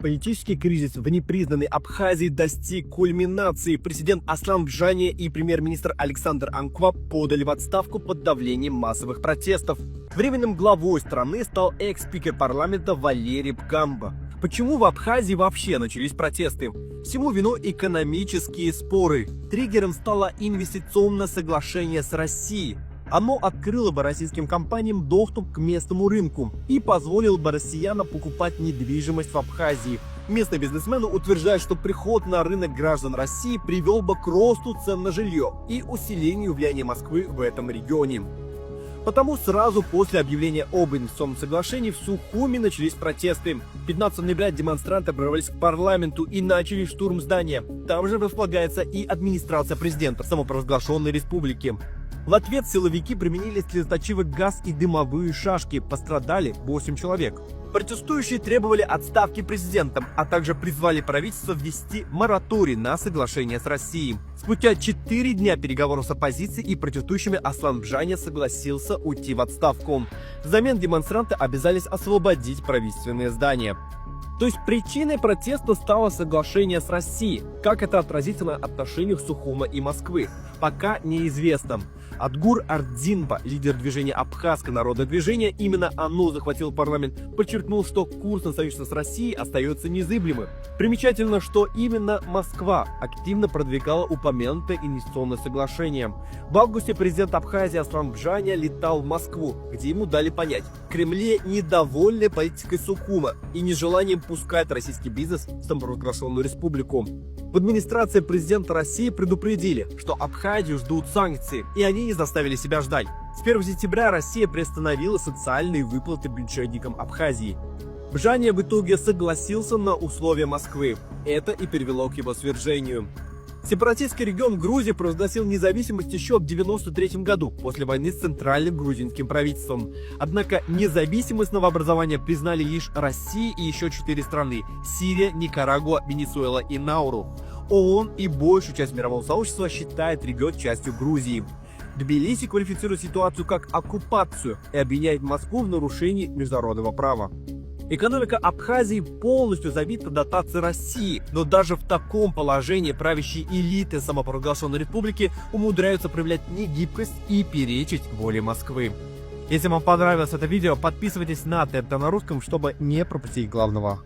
Политический кризис в непризнанной Абхазии достиг кульминации. Президент Аслан Бжания и премьер-министр Александр Анква подали в отставку под давлением массовых протестов. Временным главой страны стал экс-спикер парламента Валерий Бгамба. Почему в Абхазии вообще начались протесты? Всему виной экономические споры. Триггером стало инвестиционное соглашение с Россией. Оно открыло бы российским компаниям доступ к местному рынку и позволило бы россиянам покупать недвижимость в Абхазии. Местные бизнесмены утверждают, что приход на рынок граждан России привел бы к росту цен на жилье и усилению влияния Москвы в этом регионе. Потому сразу после объявления об инвестиционном соглашении в Сухуми начались протесты. 15 ноября демонстранты прорвались к парламенту и начали штурм здания. Там же располагается и администрация президента самопровозглашенной республики. В ответ силовики применили слезоточивый газ и дымовые шашки. Пострадали 8 человек. Протестующие требовали отставки президента, а также призвали правительство ввести мораторий на соглашение с Россией. Спустя 4 дня переговоров с оппозицией и протестующими Аслан Бжания согласился уйти в отставку. Взамен демонстранты обязались освободить правительственные здания. То есть причиной протеста стало соглашение с Россией. Как это отразится на отношениях Сухума и Москвы, пока неизвестно. Адгур Ардзинба, лидер движения Абхазское народное движение, именно оно захватило парламент, подчеркнул, что курс на союзничество с Россией остается незыблемым. Примечательно, что именно Москва активно продвигала упомянутое инвестиционное соглашение. В августе президент Абхазии Аслан Бжания летал в Москву, где ему дали понять: в Кремле недовольны политикой Сухума и нежеланием пускать российский бизнес в самопровозглашенную республику. В администрации президента России предупредили, что Абхазию ждут санкции, и они не заставили себя ждать. С 1 сентября Россия приостановила социальные выплаты бюджетникам Абхазии. Бжания в итоге согласился на условия Москвы. Это и привело к его свержению. Сепаратистский регион Грузии провозгласил независимость еще в 1993 году, после войны с центральным грузинским правительством. Однако независимость новообразования признали лишь Россия и еще 4 страны – Сирия, Никарагуа, Венесуэла и Науру. ООН и большую часть мирового сообщества считает регион частью Грузии. Тбилиси квалифицирует ситуацию как оккупацию и обвиняет Москву в нарушении международного права. Экономика Абхазии полностью забита дотацией России, но даже в таком положении правящие элиты самопровозглашенной республики умудряются проявлять негибкость и перечить воле Москвы. Если вам понравилось это видео, подписывайтесь на ТНТ на русском, чтобы не пропустить главного.